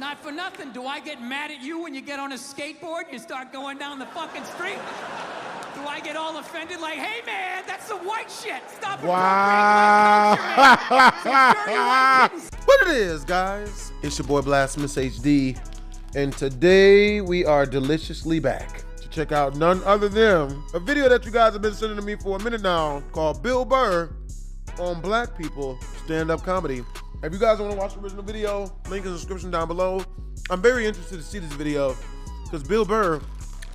Not for nothing. Do I get mad at you when you get on a skateboard and you start going down the fucking street? Do I get all offended like, hey, man, that's some white shit. Stop appropriating my culture, man. Some dirty white kittens. What it is, guys? It's your boy BlastphamousHD, and today we are deliciously back to check out none other than a video that you guys have been sending to me for a minute now called Bill Burr on Black People Stand-Up Comedy. If you guys want to watch the original video, link in the description down below. I'm very interested to see this video because Bill Burr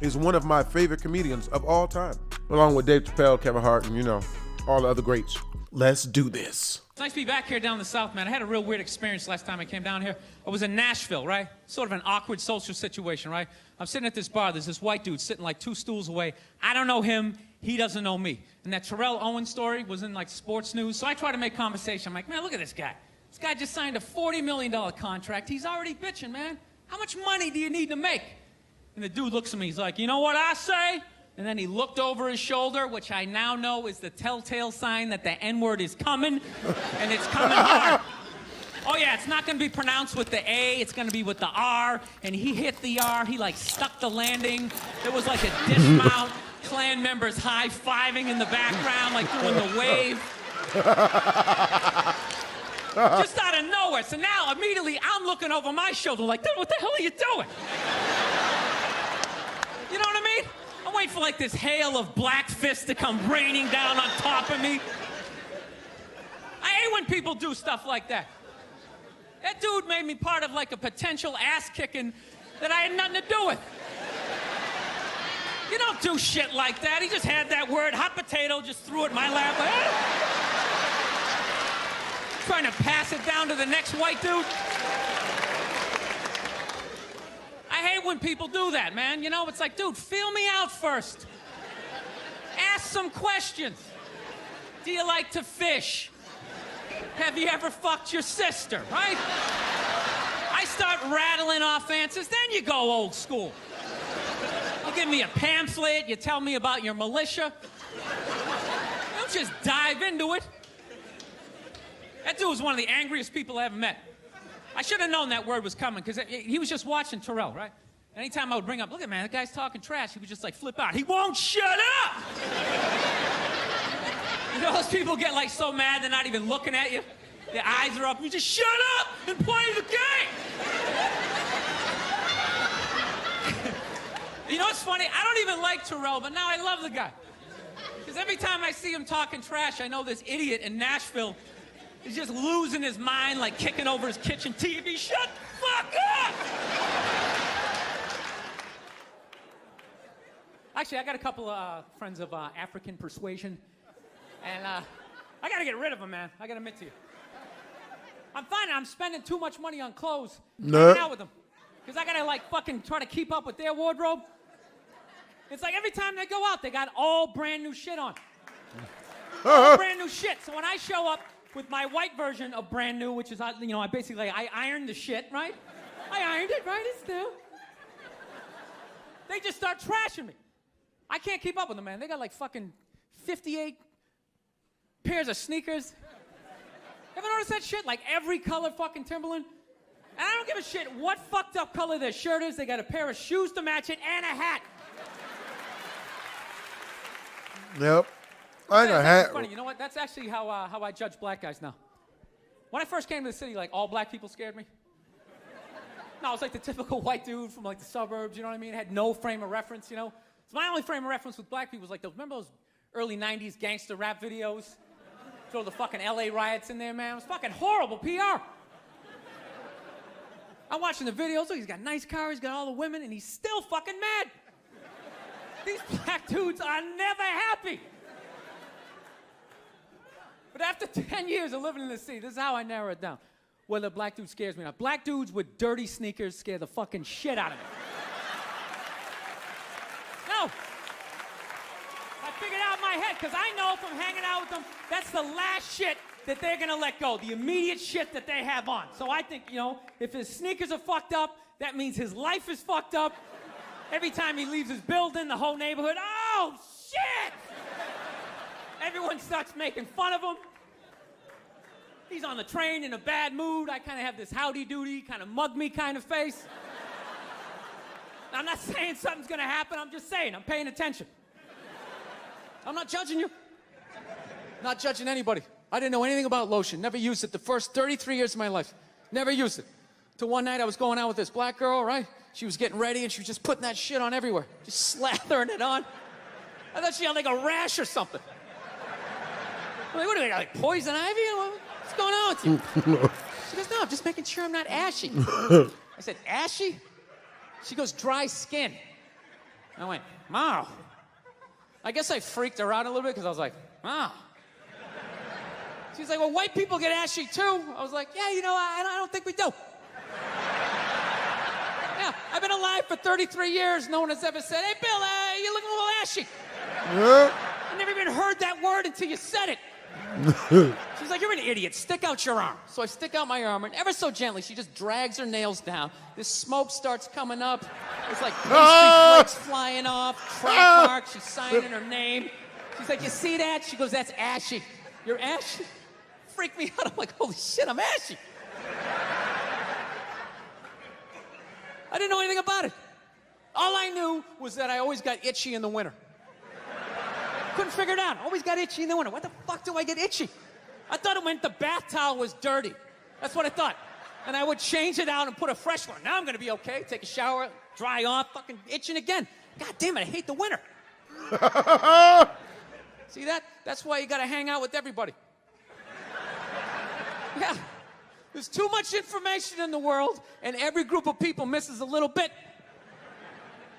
is one of my favorite comedians of all time, along with Dave Chappelle, Kevin Hart, and you know, all the other greats. Let's do this. It's nice to be back here down in the South, man. I had a real weird experience last time I came down here. I was in Nashville, right? Sort of an awkward social situation, right? I'm sitting at this bar. There's this white dude sitting like 2 stools away. I don't know him. He doesn't know me. And that Terrell Owens story was in like sports news. So I try to make conversation. I'm like, man, look at this guy. This guy just signed a $40 million contract. He's already bitching, man. How much money do you need to make? And the dude looks at me. He's like, you know what I say? And then he looked over his shoulder, which I now know is the telltale sign that the N-word is coming, and it's coming hard. Oh, yeah, it's not going to be pronounced with the A. It's going to be with the R. And he hit the R. He, like, stuck the landing. There was, like, a dismount. Klan members high-fiving in the background, like doing the wave. Just out of nowhere. So now, immediately, I'm looking over my shoulder like, dude, what the hell are you doing? You know what I mean? I'm waiting for, like, this hail of black fists to come raining down on top of me. I hate when people do stuff like that. That dude made me part of, like, a potential ass-kicking that I had nothing to do with. You don't do shit like that. He just had that word, hot potato, just threw it in my lap. Like, trying to pass it down to the next white dude. I hate when people do that, man. You know, it's like, dude, feel me out first. Ask some questions. Do you like to fish? Have you ever fucked your sister, right? I start rattling off answers, then you go old school. You give me a pamphlet, you tell me about your militia. Don't just dive into it. That dude was one of the angriest people I ever met. I should have known that word was coming, because he was just watching Terrell, right? Anytime I would bring up, look at man, that guy's talking trash, he would just like flip out. He won't shut up! You know those people get like so mad they're not even looking at you? Their eyes are up, you just shut up and play the game! You know what's funny? I don't even like Terrell, but now I love the guy. Because every time I see him talking trash, I know this idiot in Nashville is just losing his mind, like kicking over his kitchen TV. Shut the fuck up! Actually, I got a couple of friends of African persuasion, and I gotta get rid of them, man. I gotta admit to you. I'm finding I'm spending too much money on clothes hanging out with them. Because I gotta like fucking try to keep up with their wardrobe. It's like every time they go out, they got all brand new shit on. All brand new shit. So when I show up with my white version of brand new, which is, you know, I ironed the shit, right? I ironed it, right? It's new. They just start trashing me. I can't keep up with them, man. They got like fucking 58 pairs of sneakers. Ever notice that shit? Like every color fucking Timberland. And I don't give a shit what fucked up color their shirt is. They got a pair of shoes to match it and a hat. Yep. I know hat. Funny, you know what? That's actually how I judge black guys now. When I first came to the city, like all black people scared me. No, I was like the typical white dude from like the suburbs. You know what I mean? Had no frame of reference. You know. So my only frame of reference with black people was like those. Remember those early '90s gangster rap videos? Throw the fucking LA riots in there, man. It was fucking horrible PR. I'm watching the videos. Look, he's got a nice car. He's got all the women, and he's still fucking mad. These black dudes are never happy. But after 10 years of living in the city, this is how I narrow it down. Whether a black dude scares me or not. Black dudes with dirty sneakers scare the fucking shit out of me. No. I figured out in my head, because I know from hanging out with them, that's the last shit that they're gonna let go. The immediate shit that they have on. So I think, you know, if his sneakers are fucked up, that means his life is fucked up. Every time he leaves his building, the whole neighborhood, oh, shit! Everyone starts making fun of him. He's on the train in a bad mood. I kind of have this howdy-doody, kind of mug-me kind of face. I'm not saying something's gonna happen. I'm just saying, I'm paying attention. I'm not judging you. Not judging anybody. I didn't know anything about lotion. Never used it the first 33 years of my life. Never used it. Till one night I was going out with this black girl, right? She was getting ready and she was just putting that shit on everywhere. Just slathering it on. I thought she had like a rash or something. I'm like, what are they, like poison ivy? What's going on with you? She goes, no, I'm just making sure I'm not ashy. I said, ashy? She goes, dry skin. I went, wow. I guess I freaked her out a little bit because I was like, wow. She's like, well, white people get ashy too. I was like, yeah, you know, I don't think we do. Yeah, I've been alive for 33 years. No one has ever said, hey, Bill, you're looking a little ashy. Yeah. I never even heard that word until you said it. She's like, you're an idiot. Stick out your arm. So I stick out my arm, and ever so gently, she just drags her nails down. This smoke starts coming up. It's like pastry flakes flying off, track marks. She's signing her name. She's like, you see that? She goes, that's ashy. You're ashy? Freaked me out. I'm like, holy shit, I'm ashy. I didn't know anything about it. All I knew was that I always got itchy in the winter. Couldn't figure it out. Always got itchy in the winter. What the fuck do I get itchy? I thought it meant the bath towel was dirty. That's what I thought. And I would change it out and put a fresh one. Now I'm gonna be okay. Take a shower, dry off, fucking itching again. God damn it, I hate the winter. See that? That's why you gotta hang out with everybody. Yeah. There's too much information in the world, and every group of people misses a little bit.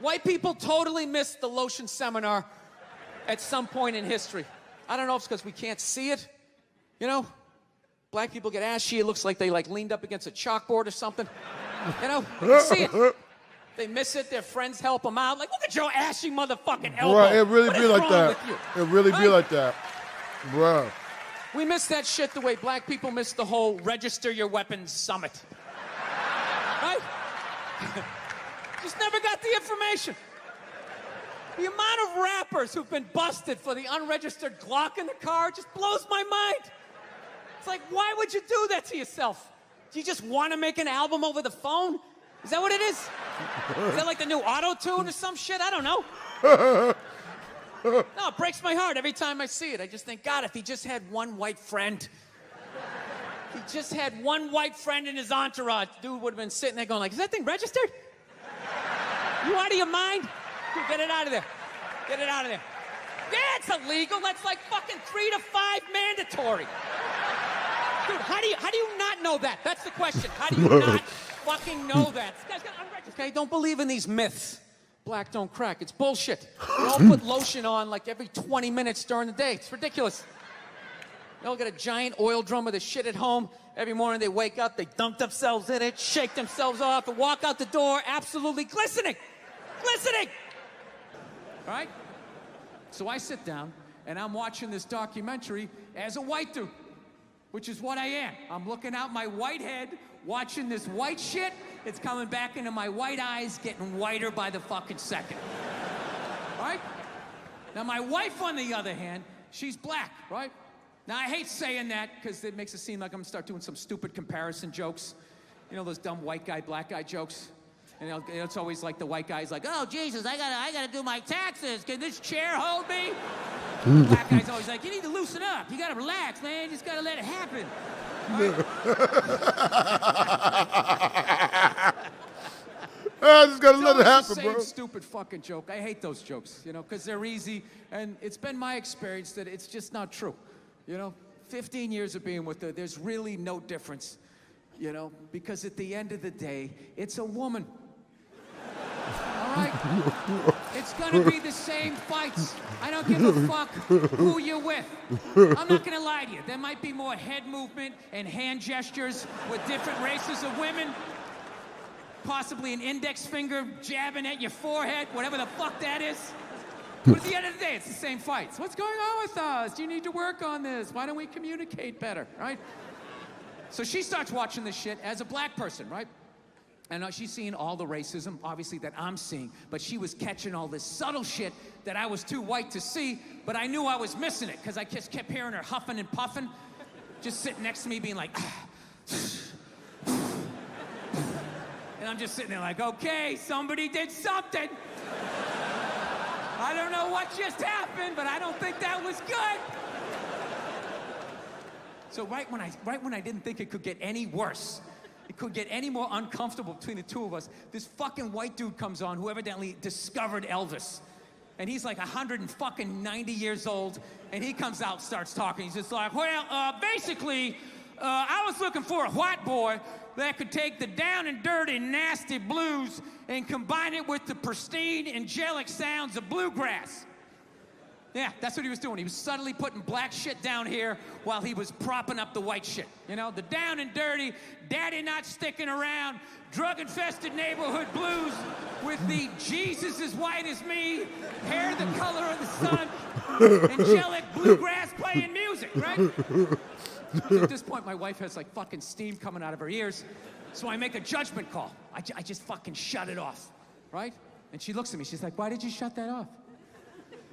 White people totally missed the lotion seminar at some point in history. I don't know if it's because we can't see it. You know? Black people get ashy, it looks like they leaned up against a chalkboard or something. You know? You can see it. They miss it, their friends help them out. Like, look at your ashy motherfucking elbow. Right, it really what be is like wrong that. with you? It really be like that. Bruh. We miss that shit the way black people miss the whole register your weapons summit. Right? Just never got the information. The amount of rappers who've been busted for the unregistered Glock in the car just blows my mind. It's like, why would you do that to yourself? Do you just want to make an album over the phone? Is that what it is? Is that like the new auto-tune or some shit? I don't know. No, it breaks my heart every time I see it. I just think, God, if he just had one white friend. He just had one white friend in his entourage. Dude would have been sitting there going like, is that thing registered? You out of your mind? Dude, get it out of there. Get it out of there. Yeah, it's illegal. That's like fucking 3 to 5 mandatory. Dude, how do you not know that? That's the question. How do you not fucking know that? This guy's got unregistered. Okay, don't believe in these myths. Black don't crack. It's bullshit. They all put lotion on like every 20 minutes during the day. It's ridiculous. They all got a giant oil drum with this shit at home. Every morning they wake up, they dunk themselves in it, shake themselves off, and walk out the door absolutely glistening. Glistening! All right? So I sit down, and I'm watching this documentary as a white dude, which is what I am. I'm looking out my white head, watching this white shit. It's coming back into my white eyes, getting whiter by the fucking second. Right? Now, my wife, on the other hand, she's black, right? Now, I hate saying that because it makes it seem like I'm gonna start doing some stupid comparison jokes. You know, those dumb white guy, black guy jokes? And it's always like the white guy's like, oh, Jesus, I gotta do my taxes. Can this chair hold me? The black guy's always like, you need to loosen up. You gotta relax, man. You just gotta let it happen. I just gotta let it happen, the bro. same stupid fucking joke. I hate those jokes, you know, because they're easy, and it's been my experience that it's just not true. You know, 15 years of being with her, there's really no difference, you know, because at the end of the day, it's a woman. All right? It's gonna be the same fights. I don't give a fuck who you're with. I'm not gonna lie to you. There might be more head movement and hand gestures with different races of women. Possibly an index finger jabbing at your forehead, whatever the fuck that is. But at the end of the day, it's the same fights. What's going on with us? Do you need to work on this? Why don't we communicate better, right? So she starts watching this shit as a black person, right? And she's seeing all the racism, obviously, that I'm seeing, but she was catching all this subtle shit that I was too white to see, but I knew I was missing it, because I just kept hearing her huffing and puffing. just sitting next to me being like, and I'm just sitting there like, okay, somebody did something. I don't know what just happened, but I don't think that was good. So right when I didn't think it could get any worse, it could get any more uncomfortable between the two of us, this fucking white dude comes on who evidently discovered Elvis. And he's like 190 years old, and he comes out, starts talking. He's just like, well, basically, I was looking for a white boy that could take the down and dirty, nasty blues and combine it with the pristine, angelic sounds of bluegrass. Yeah, that's what he was doing. He was subtly putting black shit down here while he was propping up the white shit. You know, the down and dirty, daddy not sticking around, drug-infested neighborhood blues with the Jesus as white as me, hair the color of the sun, angelic bluegrass playing music, right? So at this point, my wife has like fucking steam coming out of her ears, so I make a judgment call. I just fucking shut it off, right? And she looks at me, she's like, why did you shut that off?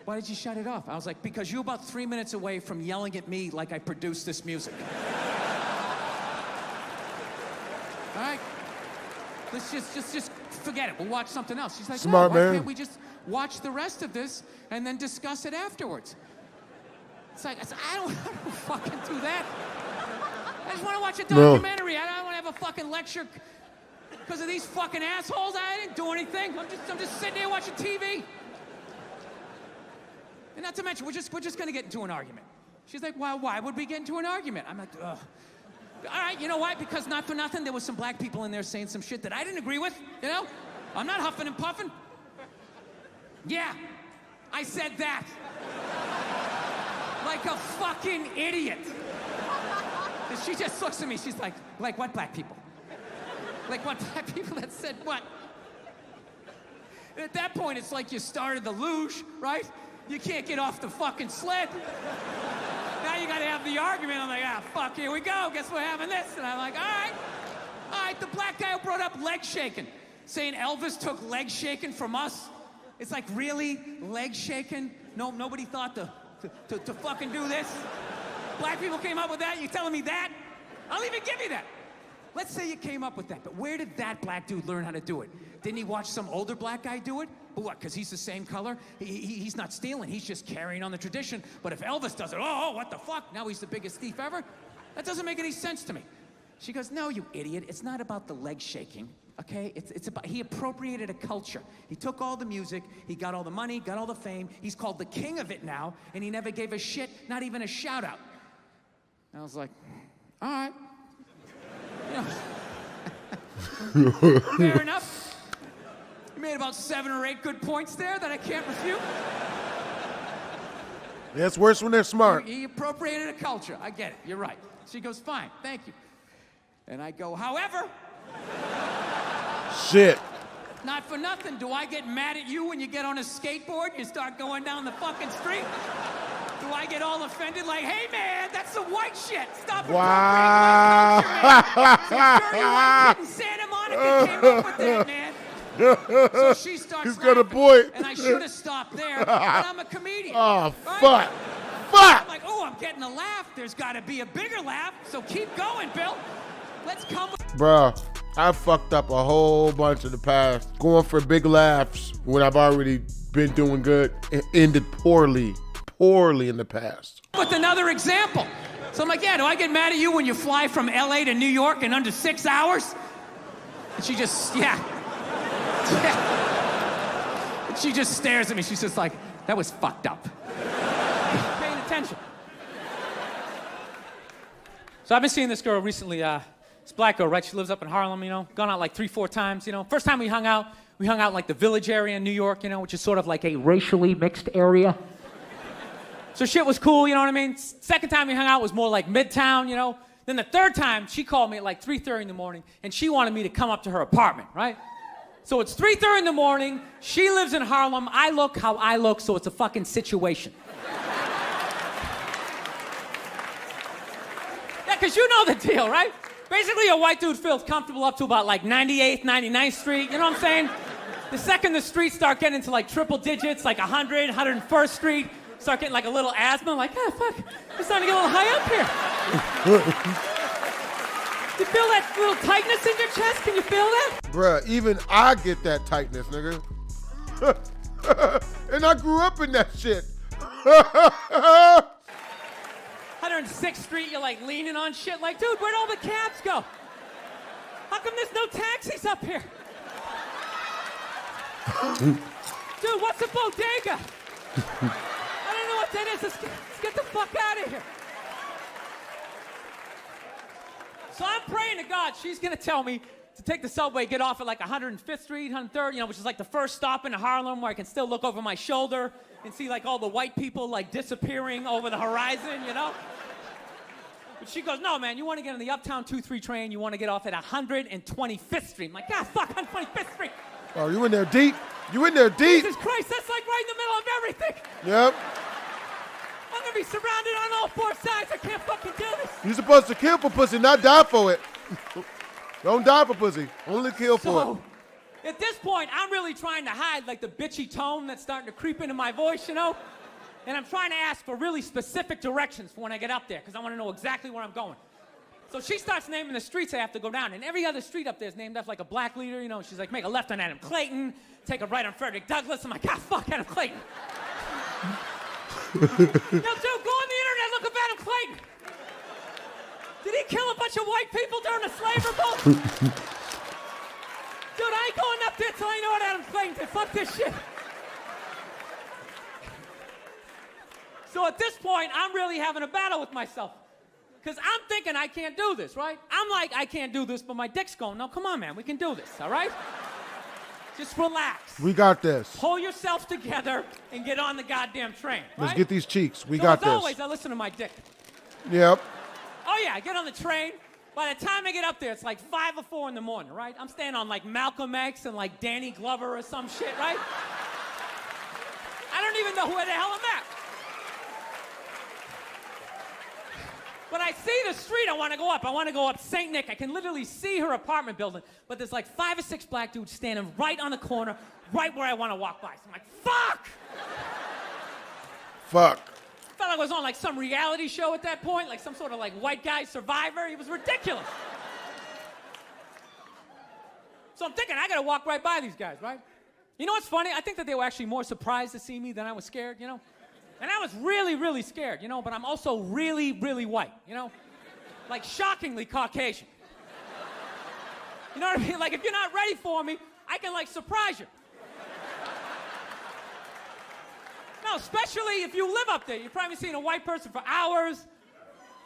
Why did you shut it off? I was like, because you're about 3 minutes away from yelling at me like I produced this music. All right? Let's just forget it. We'll watch something else. She's like, smart, no, why man. can't we just watch the rest of this and then discuss it afterwards? It's like, I don't fucking do that. I just want to watch a documentary. I don't want to have a fucking lecture because of these fucking assholes. I didn't do anything. I'm just sitting there watching TV. And not to mention, we're just gonna get into an argument. She's like, why would we get into an argument? I'm like, ugh. All right, you know why? Because not for nothing, there was some black people in there saying some shit that I didn't agree with, you know? I'm not huffing and puffing. Yeah, I said that. Like a fucking idiot. And she just looks at me, she's like what black people? Like what black people that said what? And at that point, it's like you started the luge, right? You can't get off the fucking sled. Now you gotta have the argument. I'm like, fuck, here we go. Guess we're having this. And I'm like, all right, the black guy who brought up leg shaking, saying Elvis took leg shaking from us. It's like, really? Leg shaking? No, nobody thought to fucking do this? Black people came up with that? You telling me that? I'll even give you that. Let's say you came up with that, but where did that black dude learn how to do it? Didn't he watch some older black guy do it? But what, because he's the same color? He's not stealing, he's just carrying on the tradition. But if Elvis does it, oh, what the fuck? Now he's the biggest thief ever? That doesn't make any sense to me. She goes, no, you idiot, it's not about the leg shaking, okay? It's about, he appropriated a culture. He took all the music, he got all the money, got all the fame, he's called the king of it now, and he never gave a shit, not even a shout out. And I was like, all right. You know, fair enough. You made about 7 or 8 good points there that I can't refute. Yeah, it's worse when they're smart. He appropriated a culture. I get it. You're right. She goes, fine, thank you. And I go, however. Shit. Not for nothing. Do I get mad at you when you get on a skateboard and you start going down the fucking street? Do I get all offended like, hey man, that's some white shit. Stop appropriating my culture, man. Some dirty white kid in Santa Monica came up with that, man. So she starts He's got a point. And I should have stopped there, but I'm a comedian. Oh, right? fuck. Fuck. I'm like, oh, I'm getting a laugh. There's got to be a bigger laugh, so keep going, Bill. Let's come with... Bruh, I fucked up a whole bunch in the past. Going for big laughs when I've already been doing good and ended poorly in the past. With another example. So I'm like, yeah, do I get mad at you when you fly from LA to New York in under 6 hours? And she just, yeah. And she just stares at me. She's just like, that was fucked up. Paying attention. So I've been seeing this girl recently, this black girl, right? She lives up in Harlem, you know, gone out like 3-4 times, you know. First time we hung out in like the Village area in New York, you know, which is sort of like a racially mixed area. So shit was cool, you know what I mean? Second time we hung out was more like Midtown, you know? Then the third time, she called me at like 3:30 in the morning, and she wanted me to come up to her apartment, right? So it's 3:30 in the morning, she lives in Harlem, I look how I look, so it's a fucking situation. Yeah, because you know the deal, right? Basically, a white dude feels comfortable up to about like 98th, 99th Street, you know what I'm saying? The second the streets start getting into like triple digits, like 100, 101st Street, start getting like a little asthma, like, fuck, it's starting to get a little high up here. You feel that little tightness in your chest? Can you feel that? Bruh, even I get that tightness, nigga. And I grew up in that shit. 106th Street, you're like leaning on shit like, dude, where'd all the cabs go? How come there's no taxis up here? Dude, what's a bodega? I don't know what that is. Let's get the fuck out of here. So I'm praying to God she's gonna tell me to take the subway, get off at like 105th Street, 103rd, you know, which is like the first stop in Harlem where I can still look over my shoulder and see like all the white people like disappearing over the horizon, you know? But she goes, no, man, you want to get on the Uptown 2-3 train, you want to get off at 125th Street. I'm like, God, fuck, 125th Street. Oh, you in there deep? You in there deep? Jesus Christ, that's like right in the middle of everything. Yep. I'm going to be surrounded on all four sides. I can't fucking do this. You're supposed to kill for pussy, not die for it. Don't die for pussy. Only kill for it. At this point, I'm really trying to hide like the bitchy tone that's starting to creep into my voice, you know? And I'm trying to ask for really specific directions for when I get up there, because I want to know exactly where I'm going. So she starts naming the streets I have to go down, and every other street up there is named after like a black leader, you know? She's like, make a left on Adam Clayton, take a right on Frederick Douglass. I'm like, God, fuck Adam Clayton. Yo, dude, go on the internet, look up Adam Clayton. Did he kill a bunch of white people during the slave revolt? Dude, I ain't going up there till I know what Adam Clayton did. Fuck this shit. So at this point, I'm really having a battle with myself. Because I'm thinking I can't do this, right? I'm like, I can't do this, but my dick's going, no, come on, man, we can do this, all right? Just relax. We got this. Pull yourself together and get on the goddamn train, right? Let's get these cheeks. We got as this. always, I listen to my dick. Yep. Oh, yeah, I get on the train. By the time I get up there, it's like 5 or 4 in the morning, right? I'm staying on like Malcolm X and like Danny Glover or some shit, right? I don't even know where the hell I'm at. But I see the street I want to go up. I want to go up St. Nick. I can literally see her apartment building, but there's like 5 or 6 black dudes standing right on the corner, right where I want to walk by. So I'm like, fuck! Fuck. I felt like I was on like some reality show at that point, like some sort of like white guy survivor. It was ridiculous. So I'm thinking, I gotta walk right by these guys, right? You know what's funny? I think that they were actually more surprised to see me than I was scared, you know? And I was really, really scared, you know, but I'm also really, really white, you know? Like shockingly Caucasian. You know what I mean? Like if you're not ready for me, I can like surprise you. No, especially if you live up there. You've probably seen a white person for hours,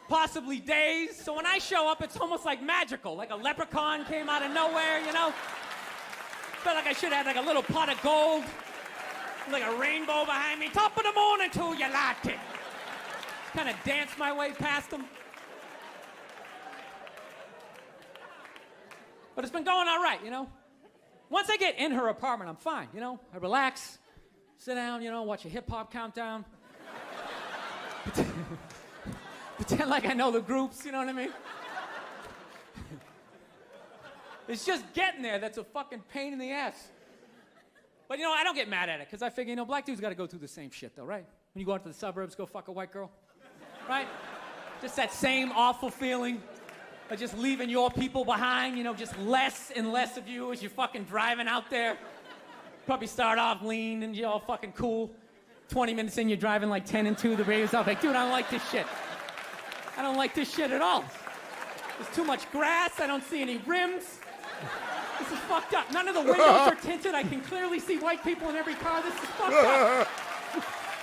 possibly days. So when I show up, it's almost like magical. Like a leprechaun came out of nowhere, you know? Felt like I should have had like a little pot of gold, like a rainbow behind me. Top of the morning to you, latte. Kind of dance my way past them. But it's been going all right, you know? Once I get in her apartment, I'm fine, you know? I relax. Sit down, you know, watch a hip-hop countdown. Pretend like I know the groups, you know what I mean? It's just getting there that's a fucking pain in the ass. But, you know, I don't get mad at it, because I figure, you know, black dudes got to go through the same shit, though, right? When you go out to the suburbs, go fuck a white girl, right? Just that same awful feeling of just leaving your people behind, you know, just less and less of you as you're fucking driving out there. Probably start off lean and you're all fucking cool. 20 minutes in, you're driving like 10 and 2, the radio's off. Like, dude, I don't like this shit. I don't like this shit at all. There's too much grass. I don't see any rims. This is fucked up. None of the windows are tinted. I can clearly see white people in every car. This is fucked up.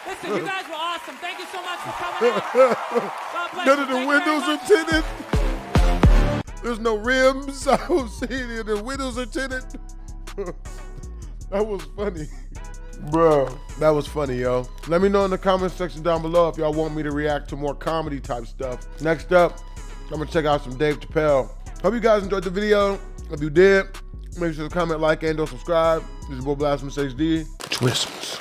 Listen, you guys were awesome. Thank you so much for coming out. God bless None you. of the Thank you windows very are much. tinted. There's no rims. I don't see any of the windows are tinted. That was funny. Bro, that was funny, yo. Let me know in the comment section down below if y'all want me to react to more comedy type stuff. Next up, I'm gonna check out some Dave Chappelle. Hope you guys enjoyed the video. If you did, make sure to comment, like, and or subscribe. This is your boy BlastphamousHD. Twistles.